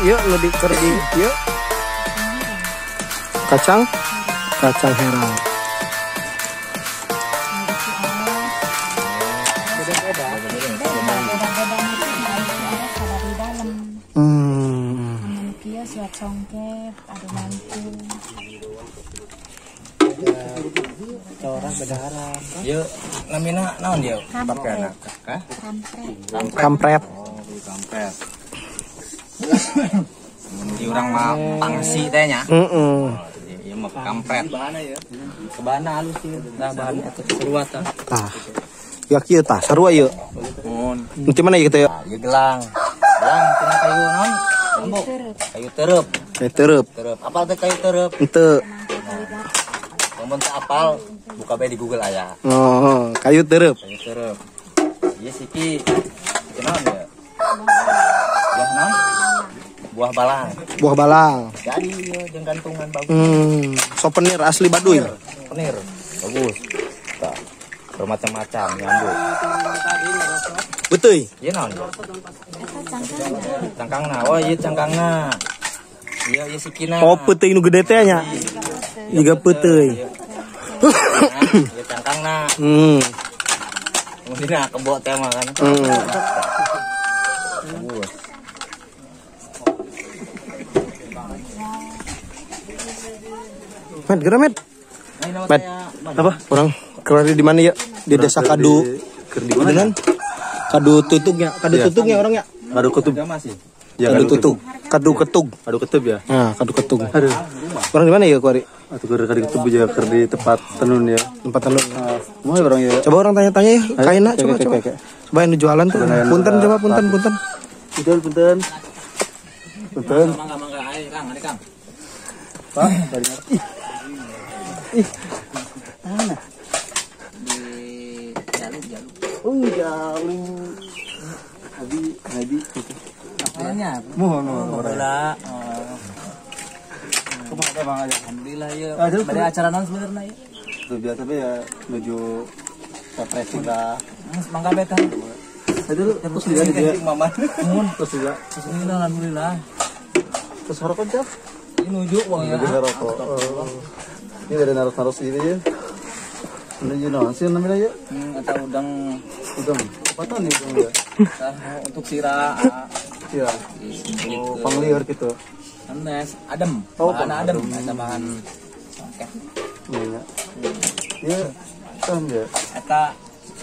yuk lebih kerdi yuk. Kacang herang. Songket, ada mangku. Orang berdarah. Yuk, namanya naon dia? Pakai anak. Hah? Kampret. Oh, kampret. Di orang mah pangsi tehnya. Iya mah kampret. Kebana halus ieu. Tah bahan eta seruat tah. Tah. Ya kieu tah sarua ieu. Mun. Nanti mana ya kita ya? Ieu gelang. Gelang tina kayu naon? Kayu tereup. Kayu tereup. Apal teh kayu tereup? Henteu. Mun teu apal buka bae di Google aya. Oh, kayu tereup. Kayu tereup. Ieu siki. Kenal ya? Buah naon? Buah balang. Buah balang. Jadi ieu jeung gantungan bagus. Souvenir asli Baduy. Penir. Bagus. Tah. Bermacam-macam nyambung. Betul. Ieu naon? Cangkangna. Oh, ieu cangkangna. Iya, ieu sikina. Oh, peuting nu gede teh nya. Juga peuting. Ieu cangkangna. Mungkin kebo teh mah kan. Bagus. Met, geura met. Met. Apa? Orang keluar di mana ya? Di desa Kadu. Dengan Kadu tutugnya, orangnya. Kadu ketub masih. Ya, Kadu tutug. Kadu ketug. Kadu ketub ya. Nah, Kadu ketug. Orang di mana ya, Kuari? Atuh kadu ketub juga di tempat tenun ya. Tempat tenun. Mau orang ya. Coba orang tanya-tanya ya. Kaina coba. Coba yang jualan tuh. Punten coba punten. Punten. Mangga ae Kang, ada Kang. Pak, dari mana? Ih. Mana? Di Jaluk. Oh, Jaluk. Habi. Apanya? Mohon. Bola. Kumaha teh Bang? Alhamdulillah ya. Bade acara naon sebenarnya ya? Tuh biasa ya menuju Capres kita. Mangga beta. Aduh, terus lihat dia. Mama. Mun Terus juga. Bismillah alhamdulillah. Terus rokok Cap. Ini nuju uang ya. Ada rokok. Ini dari naros ini ya. Ini naon sih namanya ya? Atau udang. Apa tuh nih udang ya? Untuk sirah. Iya. Oh, pangliur gitu. Anes, adem. Oh, bahan adem. Ada bahan songket. Iya. Iya. Kan ya. Eta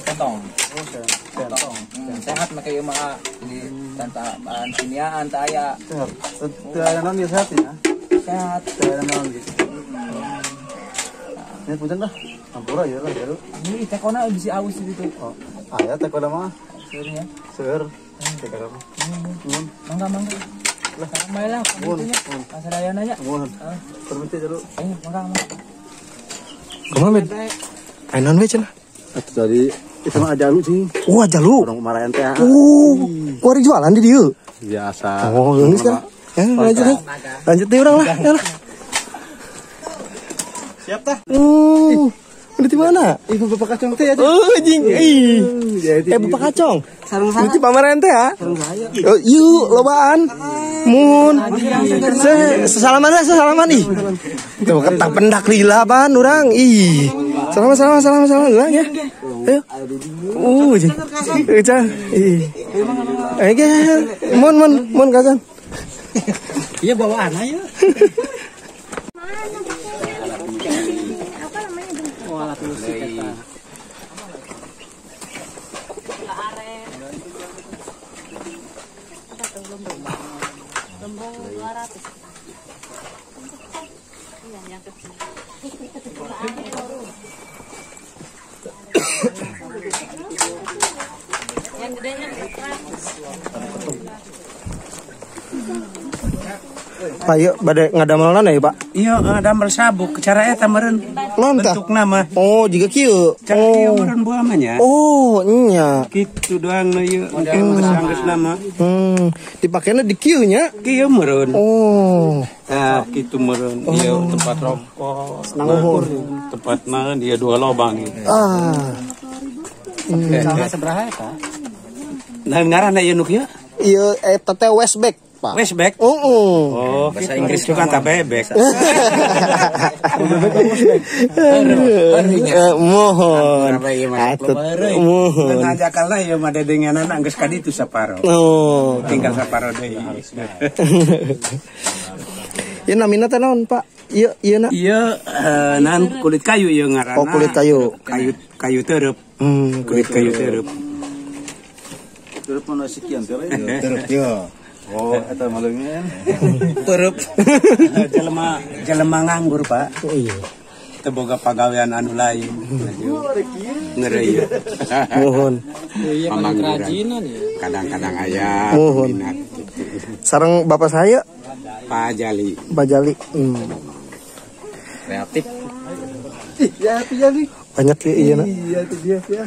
kentong. Oh, Kentong. Sehat make ieu mah di tanpa bahan kimiaan teh aya. Sehat. Teu aya naon sehat ya? Sehat. Teu aya naon gitu. Ini punten dah. Ampura ya lah jalu. Ini tekona bisa aus di situ. Oh, aya teh koda mah. Seurnya. Seur. Teh koda mah. Mangga. Lah sama lah kamunya. Kasadaya nanya. Mohon. Permisi jalu. Ayo mangga. Kumaha med? Ainan we cenah. Atuh tadi itu mah ajalu sih. Oh, ajalu. Orang kemarin teh. Kuari jualan di dieu. Biasa. Oh, ini sekarang. Ya, lanjut deh orang lah. Ya lah. Siap tah? Udah di mana? Ibu Bapak Kacong teh aja. Oh, jing. Bapak Kacong. Sarung Itu pameran teh ya? sarung saya. Oh, yuk, lobaan. Mun. Sesalaman ih. Tuh ketak pendak lila ban urang. Ih. Salaman urang ya. Ayo. Jing. Eucan. Ih. Oke. Mun kasan. Iya bawaan aja. Alat musik eta. Lombong 200. Yang kecil. Yang gedenya 100. Pak, yuk, badai ngadamel nana ya, Pak? Iya, ngadamel sabuk. Cara eta meureun Nanta? bentuk nama. Oh, juga kieu. Cara kieu meureun buah mah nya. Oh, nya. Kitu doang nu ieu. Geus nama. Dipakainya di kieu nya. Kieu meureun. Oh. Nah, kitu meureun. Ieu tempat rokok. Senang Tempat mah dia 2 lobang gitu. Sama seberapa eta? Nah, ngaranna ieu nu kieu? Iya, eta teh Westback. Pak. Westback. Oh. Bahasa Inggris juga tak bebek. Mohon. Mohon. Ngajakanlah ya made dengan anak geus kadi itu saparo. Oh. Tinggal saparo deui. Ya namina teh naon, Pak? Iya nak. Iya, nan kulit kayu ya ngaranna. Oh, kulit kayu. Kayu teureub. Kulit kayu teureub. Teureub mana sekian teh? Teureub ya. Oh, eta malengnya. Teureub. Jelema nganggur, Pak. Oh iya. Teu boga pagawean anu lain. Ngeri ya. Mohon. Kerajinan ya. Kadang-kadang aya Mohon. minat. Sareng bapak saya Pak Jali. Pak Jali. Kreatif. Ya, itu jadi. Banyak ya iya nak. Iya, itu dia ya.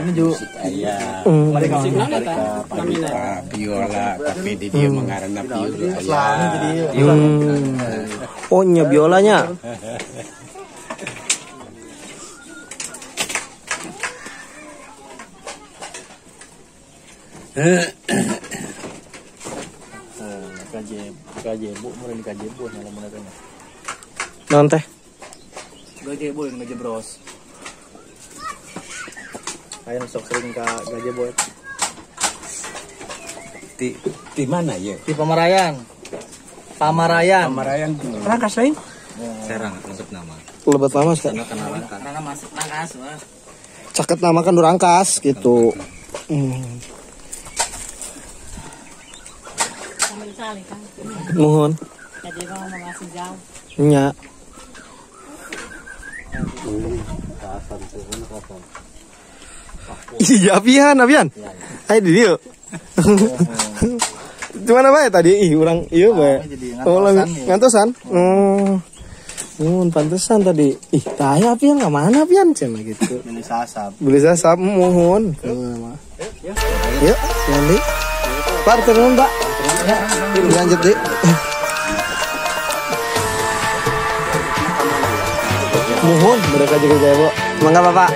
Ini juga aya biola tapi di dia mengarana biola aya. Oh nya biolanya. Gajebo, mulai di gajebo malam mana kan. Naon teh? Gajebo yang ngejebros. Kayak sok sering ke gajebo. Di mana ya? Di Pamarayan. Pamarayan. Pamarayan. Rangkas lain? Serang maksud nama. Lebat lama sih. Karena masuk rangkas wah. Caket nama kan Durangkas gitu. Sama sekali kan. Mohon. Jadi mau ngasih jauh. Nya. Iya, Abian. Hai di dia. Cuman apa ya tadi? Urang iya bae. Oh, ngantosan. Pantesan tadi. Tanya Abian enggak mana Abian cenah gitu. Beli sasap mohon. Yuk, nanti. Pak, turun, Pak. Lanjut, Dik. Mohon mereka juga jaya, Bu. Mangga, Bapak.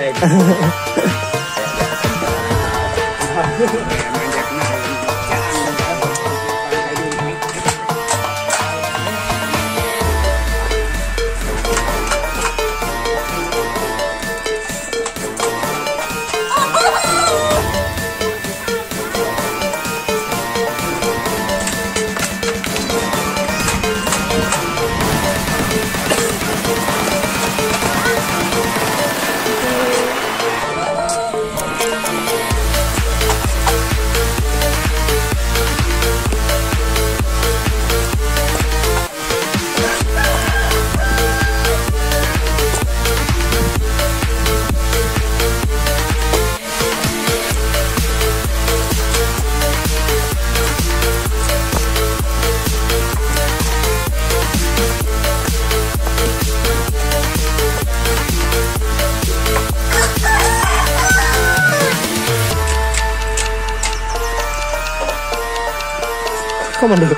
Komando.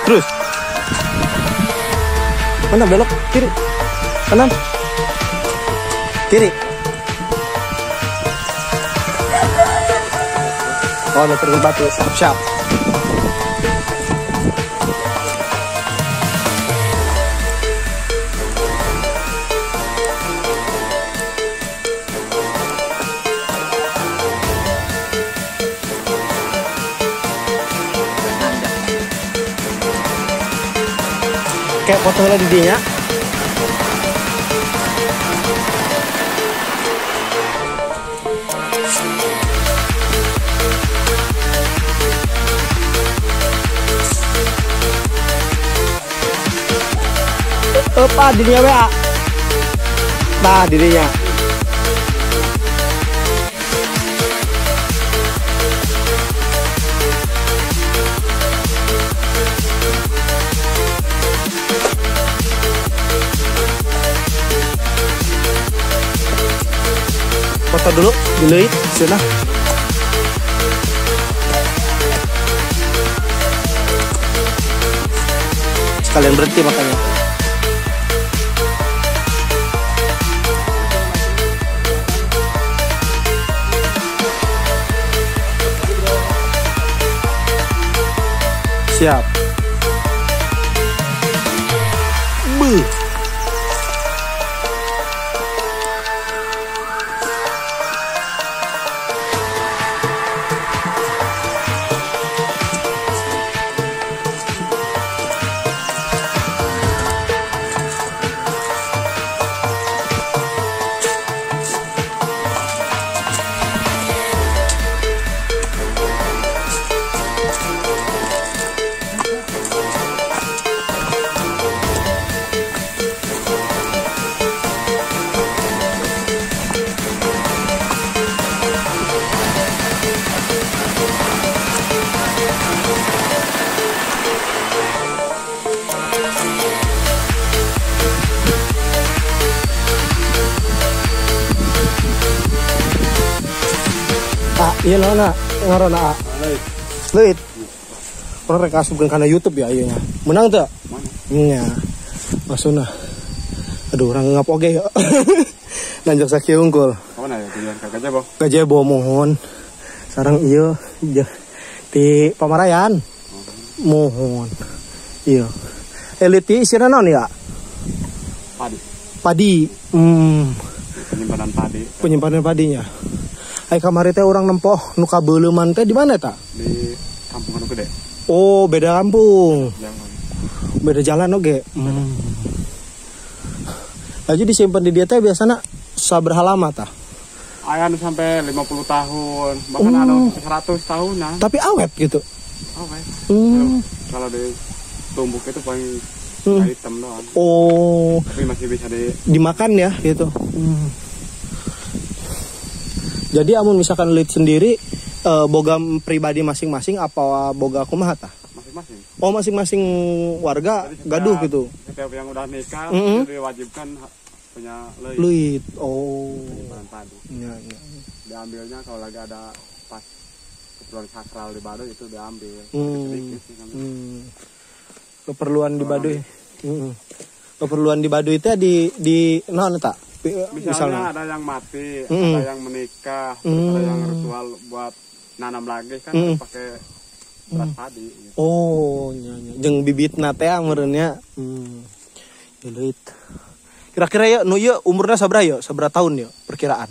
Terus. Mana belok? Kiri. Kanan. Kiri. Oh, ada terus batu. Siap. Kayak foto lah di dinya. Apa dirinya WA? Nah dirinya. Foto dulu, delete, sana. Sekalian berhenti makanya. Siap. Beuh. Iya lah nak, ngaron nak. Leit. Orang rek asupkeun kana YouTube ya ayeuna. Menang teu? Nya. Maksudna. Aduh, orang ngap oge ya. Nanjak sakieu unggul. Kapan ya tujuan ka Gajebo? Gajebo mohon. Sareng ieu di Pamarayan. Mohon. Iya. Elit isina naon ya? Padi. Penyimpanan padi. Penyimpanan padinya. Ai kamari teh orang nempoh nu kabeuleman teh di mana ta? Di kampung anu gede. Oh, beda kampung. Jangan. Beda jalan oge. Lagi disimpan di dia teh biasana sabaraha lama tah? Aya anu sampai 50 tahun, bahkan anu 100 tahunan. Tapi awet gitu. Awet. Hmm. Kalau di tumbuk itu paling hitam doang. Oh, Tapi masih bisa dimakan ya gitu. Jadi amun misalkan Leit sendiri boga pribadi masing-masing apa boga kumaha tah? masing-masing. Oh, masing-masing warga gaduh gitu. Setiap yang udah nikah itu diwajibkan punya Leit. Oh. Penyimpanan padi. Ya. Diambilnya kalau lagi ada pas keperluan sakral di Baduy itu diambil. Sedikit sih kan. Keperluan di Baduy. Keperluan di Baduy itu di naon eta? Misalnya ada yang mati, ada yang menikah, terus ada yang ritual buat nanam lagi kan pakai beras padi gitu. Oh, nya. Jeung bibitna teh meureunnya. Ya Leit. Kira-kira ya nu ieu umurna sabaraha ya? Sabaraha tahun ya perkiraan?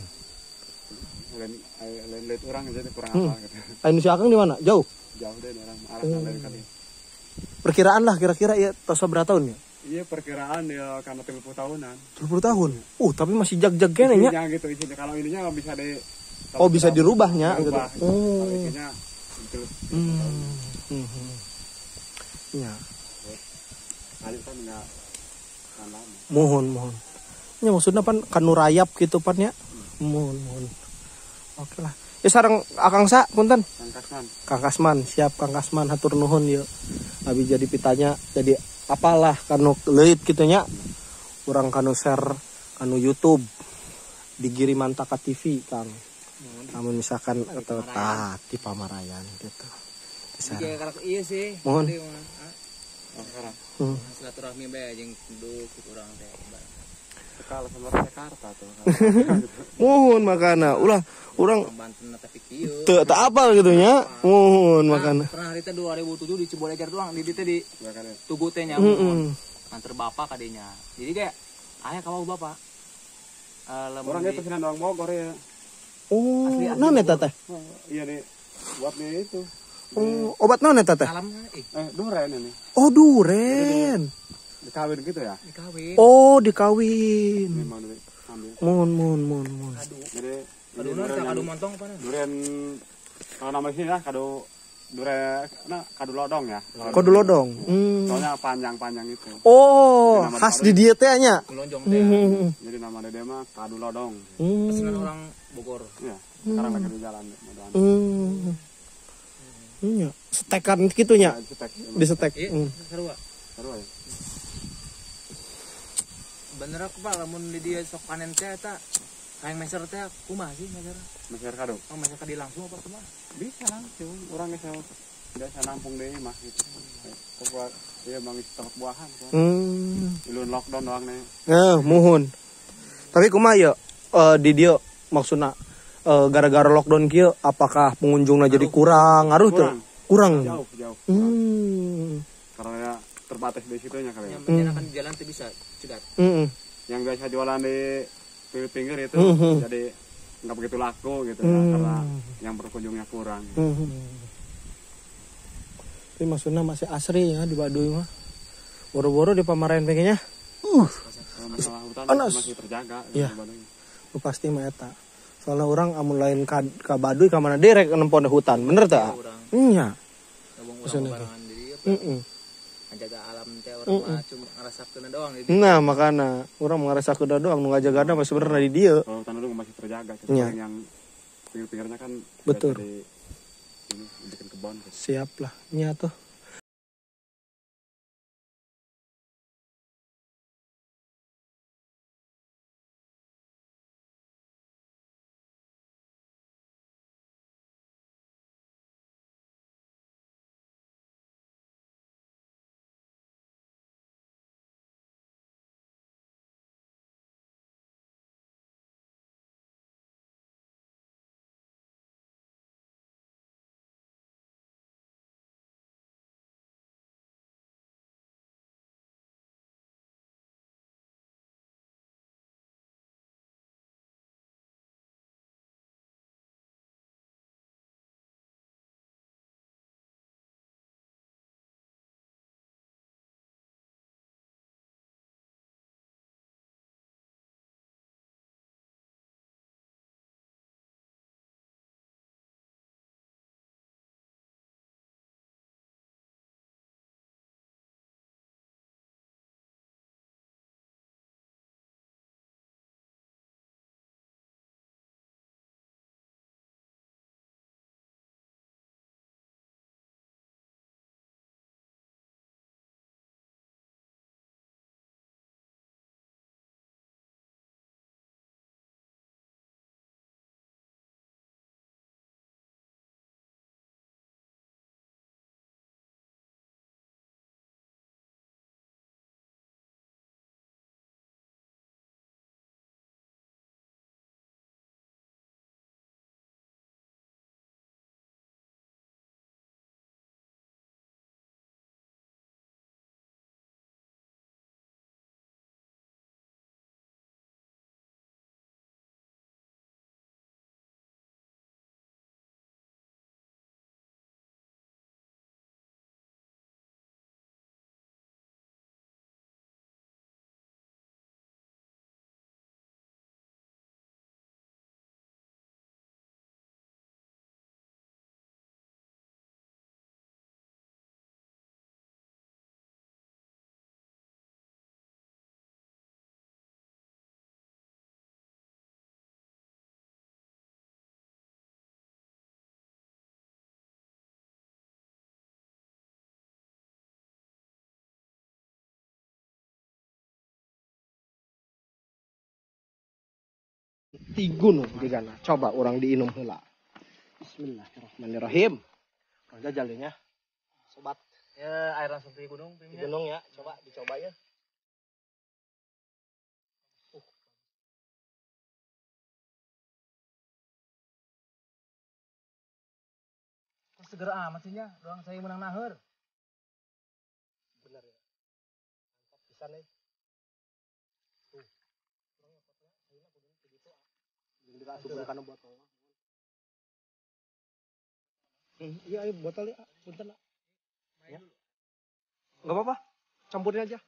Leit orang jadi kurang apa gitu. Anu si Akang di mana? Jauh? Jauh deh orang arah dari kali. Perkiraan lah kira-kira ya tos sabaraha tahun ya? Iya perkiraan ya karena 30 tahunan. 30 tahun. Tapi masih jag-jag kene nya. Isinya gitu isinya. Kalau ininya bisa di bisa dirubahnya gitu. Kalau isinya gitu. Ya. Kali kan enggak lama. Mohon. Ya maksudnya pan nu rayap gitu pan ya. Mohon. Oke lah. Ya sareng Akang Sa punten. Kang Kasman, siap Kang Kasman hatur nuhun ya. Abi jadi pitanya jadi apalah kanu Leit gitu nya. Urang kanu share kanu YouTube di Girimantaka TV Kang. Namun misalkan atau di Pamarayan gitu. Iya sih. Mohon. Silaturahmi bae jeung duduk urang teh. Kalau sama Jakarta tuh. Mohon makana ulah urang Banten tapi kieu. teu apal gitu nya. Mohon makana. Pernah hari teh 2007 di Cibolejar doang di dieu teh di Tugu teh nya. Antar bapak kadinya. Jadi kayak aya ka bapak. Orang itu pesanan doang Bogor ya. Oh, naon eta teh? Iya nih, buatnya itu. Oh, obat naon eta teh? Salam Duren ini. Oh, duren. Dikawin gitu ya? dikawin. Oh, dikawin. Ini mau ambil. Mohon. Jadi Kado montong apa nih? Duren kalau nama sini lah kado duren kado lodong ya. Kado lodong. Soalnya panjang itu. Oh, khas di dieu teh nya. Lonjong teh. Jadi nama dia mah kado lodong. Pesanan orang Bogor. Iya. Sekarang lagi di jalan. Iya, stekan kitunya. Di stek. Sarua. Ya. Bener aku Pak lamun di dia sok panen teh eta kayak meser teh kumaha sih meser? Meser kado. Oh, meser kadi langsung apa kumaha? Bisa langsung. Orang geus biasa nampung deui mah gitu. Buat dia bang stok buahan kan. Ilun lockdown doang nih. Mohon. Tapi kumaha ya di dia maksudna gara-gara lockdown kieu apakah pengunjungna jadi kurang ngaruh tuh? kurang. Jauh. Karena ya terbatas di situnya kali ya. Yang penting akan di jalan tuh bisa cegat. Yang biasa jualan di pinggir itu jadi nggak begitu laku gitu ya, karena yang berkunjungnya kurang. Tapi maksudnya masih asri ya di Baduy mah. Boro-boro di Pamarahan pengennya. Masalah hutan Panas. masih terjaga. Iya. Di Baduy. Lu pasti mah eta. Soalnya orang amun lain ka Baduy ka mana derek nempon hutan, bener tak? Iya. Gabung Maksudnya orang barangan jadi apa? Heeh. Menjaga alam teh orang mah cuma ngerasakeun doang jadi. Nah, makana urang ngarasa kuda doang nu ngajagana mah sebenarnya di dieu. Kalau hutan dulu masih terjaga. Iya. Yang pinggir-pinggirnya kan Betul. biasa ini bikin kebun. Siap lah, nya tuh. Tigun digana. Coba orang diinum heula. Bismillahirrahmanirrahim. Orang jajalnya. Sobat Ya air langsung di gunung di gunung ya, coba dicoba ya. Segera amat sih nya, doang saya menang naheur. Benar ya. Mantap pisan nih. Tuh. Kurang apa ya? Ayeuna kudu begitu. Jeung diasup kana botol. Iya, ayo botol ya, punten. Ya. Enggak apa-apa. Campurin aja.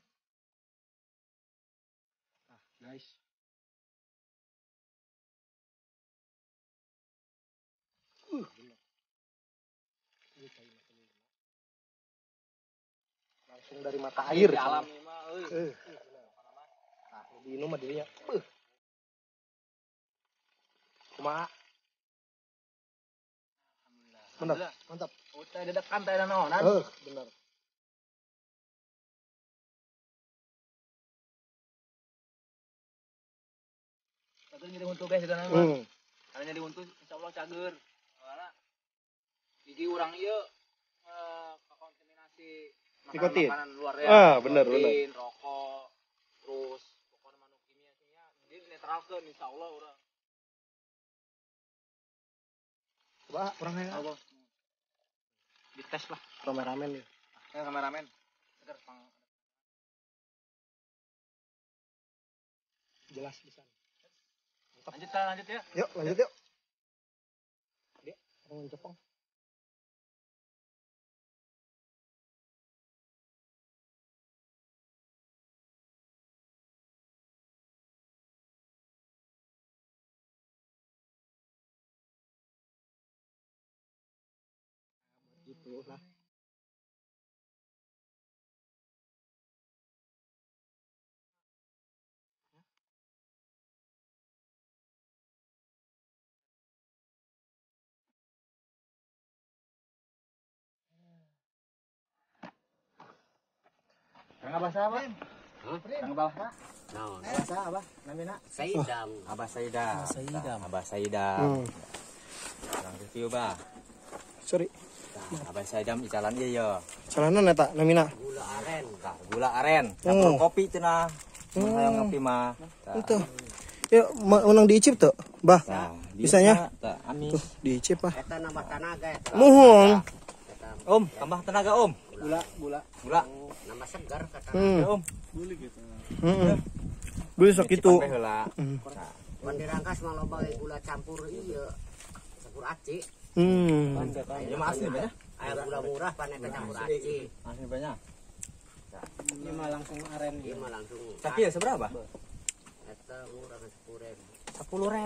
Nah, guys. Bener. Langsung dari mata air Alam nih mah euy. Nah, diinum mah dirinya. Kumaha? Bener, mantap. Udah dedekan teh naonan. Bener. Tapi jadi untuk guys dan mah. Karena jadi untuk insyaallah cager. Karena jadi urang ieu kontaminasi makanan luar ya. Bener. Rokok, terus pokoknya manuk kimia jadi netralkeun insyaallah urang. Coba orang nanya. dites lah. Kameramen ya. Kameramen. Jelas di sana. Lanjut ya. Yuk, lanjut yuk. Dia orang Jepang. Gitu lah. Kang Abah saha, Pak? Kang Abah. Naon? Abah saha, Abah? Namina? Saidam. Abah Saidam. Abah Saidam. Kurang review, Bah. Sorry. Abah Saidam icalan ieu ya. Calanan eta namina. Gula aren. Tah, gula aren. Campur kopi cenah. Hayang ngopi mah. Itu. Yuk, menang diicip tuh, Bah. Tah, Bisanya? Tah, ami. Tuh, diicip ah. Eta nambah tenaga eta. Muhun. Om, tambah tenaga, Om. Gula. Nambah segar kata. Ya, Om. Gue sok itu. Cipang heula. Mun dirangkas mah loba gula campur ieu. Campur aci. Ya mah asli banyak. Aya gula murah pan eta campur aci. Asli banyak. Ieu mah langsung aren. Ieu mah langsung. Tapi ya seberapa? Eta murah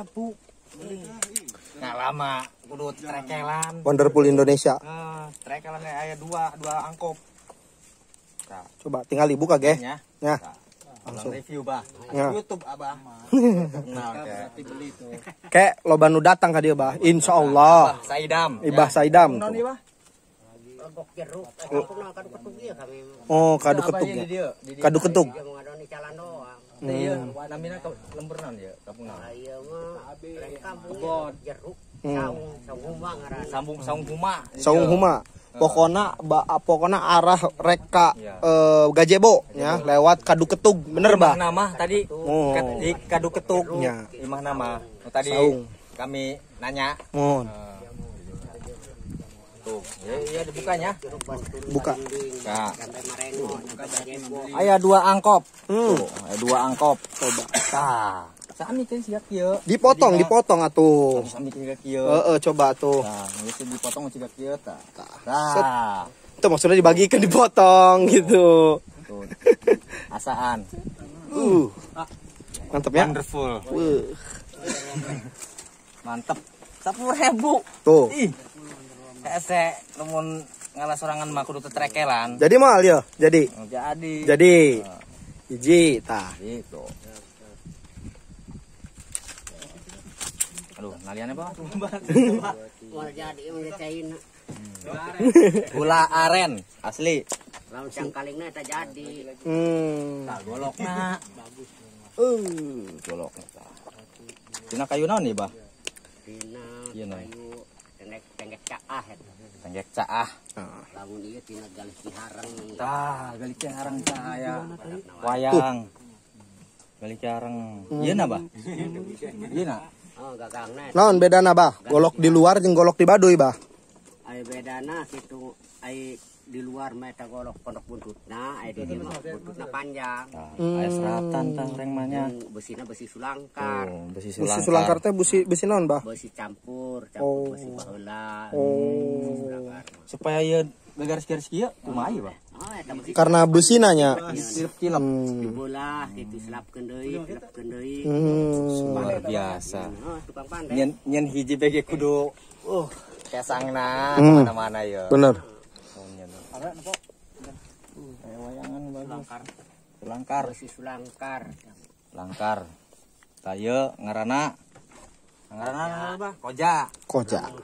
10.000. 10.000. Nah lama kudu trekelan. Wonderful Indonesia. Trekelan aya dua angkop. Nah, Coba tinggal dibuka, ge. ya. Ya. Langsung review, Bah. Ya. YouTube Abah. Nah, beli itu. Kayak loba nu datang ka dieu, Bah. Insyaallah. Saidam. Ibah Saidam. Naon ieu, Bah? Legok jeruk. Campurna kadu ketug ieu kami. Oh, kadu ketug ya. Kadu ketug. Dia mengadoni calan doang. Iya, namina lember naon ieu? Kapung naon? Aya mah rek kampung jeruk. Saung huma ngaranna. Saung huma. Saung huma. Pokona arah reka gazebo ya lewat kadu ketug. Bener, Bah? Nama tadi di kadu ketug. Ya. Imah nama. Tadi Saung. kami nanya. Mohon. Tuh, ya dibukanya. Buka. Nah, Sampai marengo sampai gazebo. aya 2 angkop. Hmm. Tuh, aya 2 angkop. Coba. Tah, sami teh siap kieu. Dipotong atuh. Sami teh kieu. Coba tuh. Nah, geus dipotong ciga kieu tah. Set. Tah. Itu maksudnya dibagikan, dipotong gitu. Tuh. Asaan. Mantap ya. Wonderful. Mantep. 10.000. Tuh. Ih. Ese lamun ngalah sorangan mah kudu tetrekelan. Jadi mal ya. Jadi. Jadi. Hiji tah. Gitu. Aduh, ngaliannya Bang. Mau jadi menyecain. Gula aren asli. Lamun sangkalingna eta jadi. Tah golokna. Golokna tah. Tina kayu naon nih, Bah? Dina Ieu naon? kayu tenggek caah eta. Tenggek caah. Lamun ieu tina galih cihareng. Tah, gali cihareng tah aya. Wayang. Gali cihareng. Ieuna, Bah? Ieuna. Oh, gagangna. Naon bedana, Bah? Golok di luar jeung golok di baduy, Bah? Aya bedana kitu aya di luar mah eta golok pondok buntutna, aya di dieu mah buntutna panjang. Aya seratan tah reng mah nya. Besina besi sulangkar. Besi Besi sulangkar teh besi naon, Bah? Besi campur besi baheula. Supaya ieu garis-garis kieu kumaha ieu, Bah? Oh, eta besi Karena besina nya. Cilep-cilep. dibolah kitu selapkeun deui, Luar biasa. Oh, tukang pandai. Nyen hiji bege kudu kesangna kemana-mana ya. Bener. Wayangan sulangkar. Besi sulangkar. Langkar. Tayo ngaranna apa? Koja.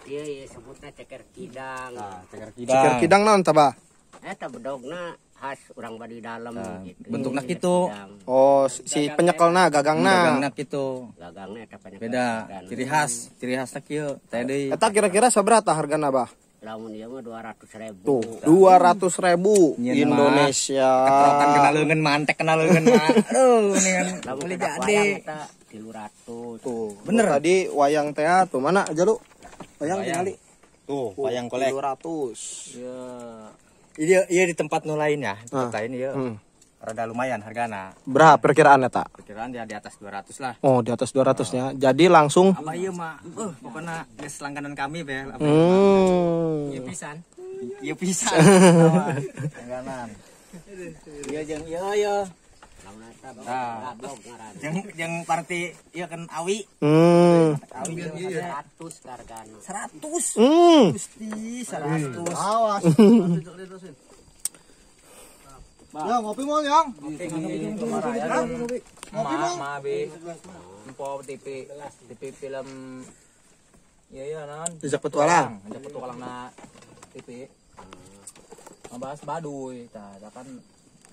Dia ya sebutna ceker kidang. Ceker Ceker kidang naon tah, Bah? Eta bedogna khas urang badi dalem gitu. Bentukna kitu. Oh, si penyekelna, gagangna. Gagangna kitu. Gagangna eta banyak. Beda, ciri khasna kieu. Teh deui. Eta kira-kira sabaraha hargana, Bah? Lamun ieu mah 200.000. Tuh, 200.000 Indonesia. Ketrokan kena leungeun mantek kena leungeun mah. Aduh, mendingan beli jadi. Eta 300. Tuh, Bener. Tadi wayang teh tuh mana aja lu? Wayang tinggali. Tuh, wayang kolek. 200. Ya. Iya di tempat nu lain ya. Di tempat lain ya. Rada lumayan hargana. Berapa perkiraannya tak? Perkiraan dia di atas 200 lah. Oh, di atas 200-nya. Jadi langsung Apa iya mah? Pokoknya geus langganan kami be. Iya pisan. Iya pisan. Langganan. Iya jeung iya. Nah, yang party iya kan awi. Awi 100 hargana. 100. Gusti 100. Awas. Ya ngopi mau yang. Ngopi mau. Mabe. Empo TV film. Iya naon? Jejak petualang. Jejak petualang na TV. Ngabahas baduy, tah kan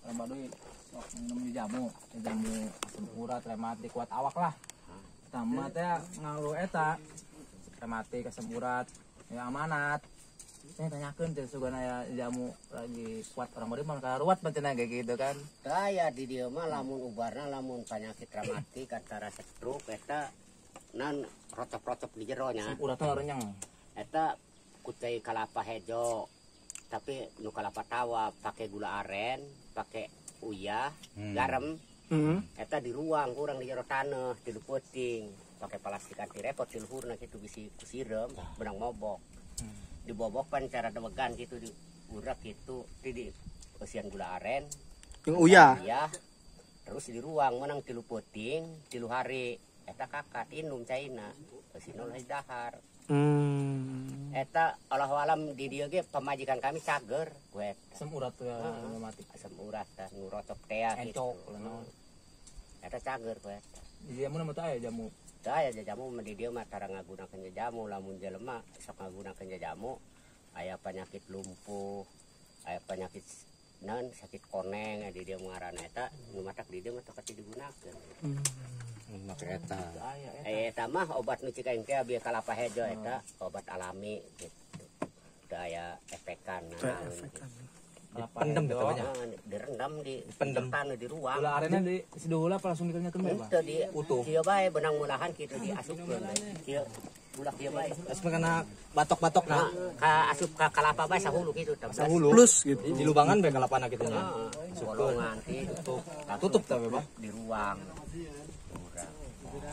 baduy sok minum jamu asam urat, rematik, kuat awak lah. Tama teh ngaluh eta rematik, asam urat, ya amanat. Saya tanyakan teh sugana ya jamu lagi kuat orang bari mah karuat pancen kayak gitu kan. Daya di dieu mah lamun ubarna lamun penyakit rematik antara stroke eta nan rotop-rotop di jero nya. Uratna renyang. Eta kucai kalapa hejo. Tapi nu kalapa tawa pakai gula aren, pakai uyah, garam. Eta di ruang kurang di jero taneuh, di peuting, pakai plastik anti repot di luhurna kitu bisi kusirem, benang mobok. Dibobokan cara dewegan gitu di urak gitu di usian gula aren Yang uyah. ya terus di ruang menang 3 peuting 3 hari eta kakat inum caina sinol dahar eta Allah alam di dieu ge pamajikan kami cager gue Asam urat mati. asam urat tah nu rotop tea gitu eta cager gue Dia mun mah aya jamu. aya jamu di dieu mah tara ngagunakeun jamu lamun jelema sok ngagunakeun jamu aya penyakit lumpuh aya penyakit naon sakit koneng di dieu ngaranna eta nu matak di dieu mah teu digunakeun make eta eta mah obat nu cikaing teh bieu kalapa hejo eta obat alami gitu teu aya efekan Pendem gitu nya. direndam di Pendem. taneuh di ruang Gula arennya di siduhula apa langsung dikenyakeun bae, Bang? itu di Utuh. kieu bae benang mulahan kitu diasupkeun kieu ulah kieu bae Terus kena batok-batok nah, nah. ka asup ka kalapa bae sahulu gitu Sahulu. Plus gitu. Di lubangan bae kalapana kitu nya. bolongan gitu Tutup tapi, Bang. di ruang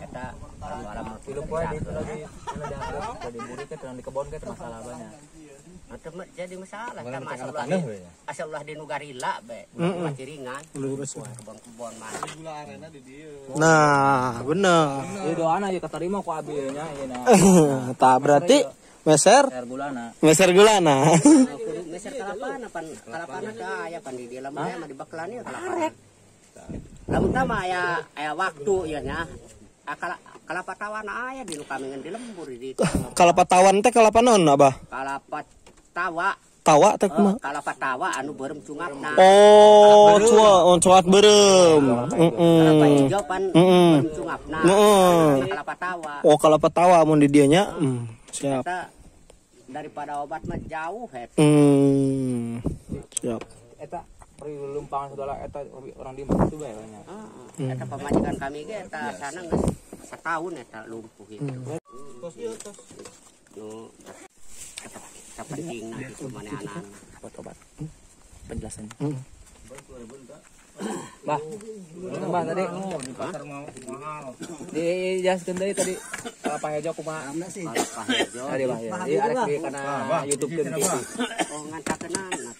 kita alam Film poe di itu lagi di buri ke di kebon ke masalah banyak. jadi masalah Mana sama tengah taneuh we. asal ulah di nugarila be masih ringan kebon-kebon mah Nah, bener. Ieu doana ieu katarima ku abi nya ieu na. Tak berarti meser Air gulana. meser gulana. meser kalapana pan kalapana teh aya pan di dalam mah di bakelan ieu kalapana lamun teh mah aya waktu ieu nya kalapa tawana aya di nu kami di lembur di Kalapa tawan teh kalapa naon, Abah? kalapa tawa Tawa teh kumaha? kalapa tawa anu beureum cungapna Oh, cuat beureum. kalapa hijau pan beureum cungapna kalapa tawa Oh, kalapa tawa mun di dieu nya. Siap. eta daripada obat mah jauh eta Siap. Eta lumpangan segala eta orang di mana itu bae banyak. eta pamajikan kami ge eta sana geus setahun eta lumpuh itu nu eta pentingna kitu manehanan Obat. Penjelasannya. Bah. Bah tadi pasar mau mahal. Dijelaskeun deui tadi apa hejo kumaha sih? kalapa hijau Tadi Bah ya. Di arek di kana YouTube keun TV. oh ngancakeunana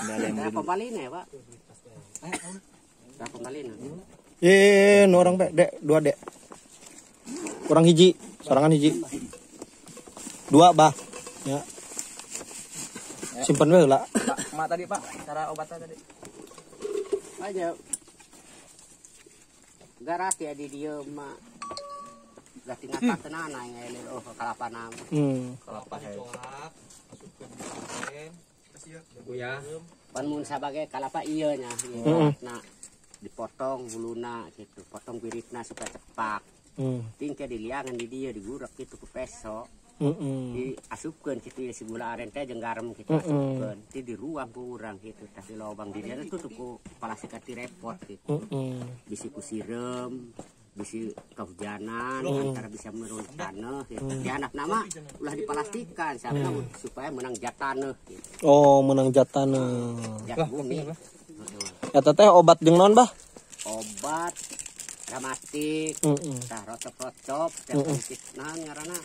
berapa balina ya Pak berapa balina Nu orang Dek, 2 Dek. Kurang hiji, sorangan hiji. 2 Bah. Ya. Simpen we heula. Mak tadi Pak, cara obatnya tadi. aja garat ya di dieu mah gati ngatakeunana yang oh kalapana Kelapa hejo. Uyah. pan mun sabage kalapa ieu nya nah dipotong huluna gitu potong biritna supaya cepak tingke diliangan di dieu digurek gitu ku peso diasupkeun kitu ya si gula aren teh jeung garam kitu asupkeun ti di ruang ku urang kitu tah di lobang di dieu tutup ku plastik anti repot gitu bisi ku sirem bisa kehujanan antara bisa menurun tanah gitu. Di anak nama ulah dipastikan supaya menang jat tanah gitu. Oh, menang jat tanah. Jat bumi. Eta teh obat jeung naon, Bah? Obat ramatik, tah rocop-rocop, teh naon ngaranna?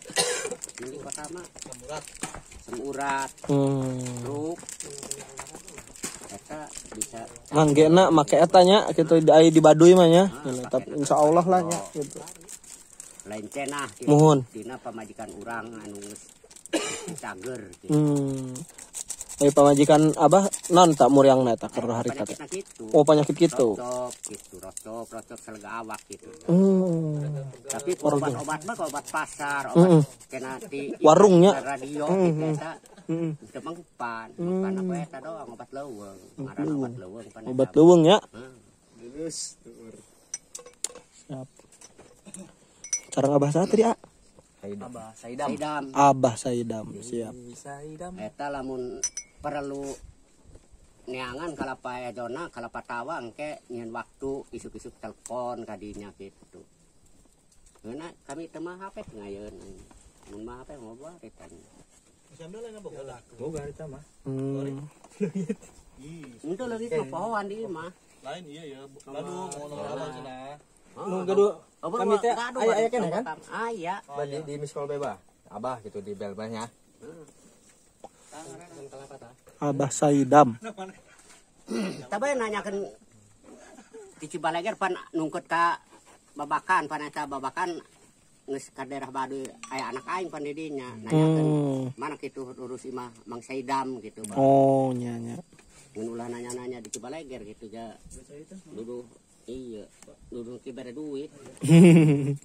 Ini pertama semurat. Truk. Eta bisa Manggena make eta nya kitu di Baduy mah nya. Tapi insyaallah lah nya gitu. Lain cenah gitu. Mohon. Dina pamajikan urang anu geus cager gitu. Pamajikan Abah non tak muriangna eta keur harita teh. Oh, penyakit kitu. Rocop salega awak gitu. Tapi obat mah obat pasar, obat kena di warungnya radio gitu eta. Itu mangpan apa eta doang obat leuweung. Ngaranna obat leuweung pan. Obat leuweung ya. Siap. Carang Abah satri a. Abah Saidam siap. Eta lamun perlu neangan kalapa edona kalapa tawang ke nyen waktu isuk-isuk telepon kadinya gitu. Karena kami temah HP ngayeun. Mun mah HP ngobrol eta. Sambil lain boga eta mah. Untuk leungit mah pohoan di mah. Lain iya ya, aduh mau nongkrong cenah. Nu gaduh kami teh aya keneh kan? Aya. Di miss call beba. Abah gitu di bel banyak. Abah Saidam. Tapi nanyakan di Cibaleger pan nungkut ka babakan pan eta babakan geus ka daerah Baduy aya anak aing pan di dinya nanyakan mana kitu urus imah Mang Saidam gitu. Oh nya. Mun ulah nanya-nanya di Cibaleger gitu ja. Duduh iya, duduh kibere duit. Cibaleger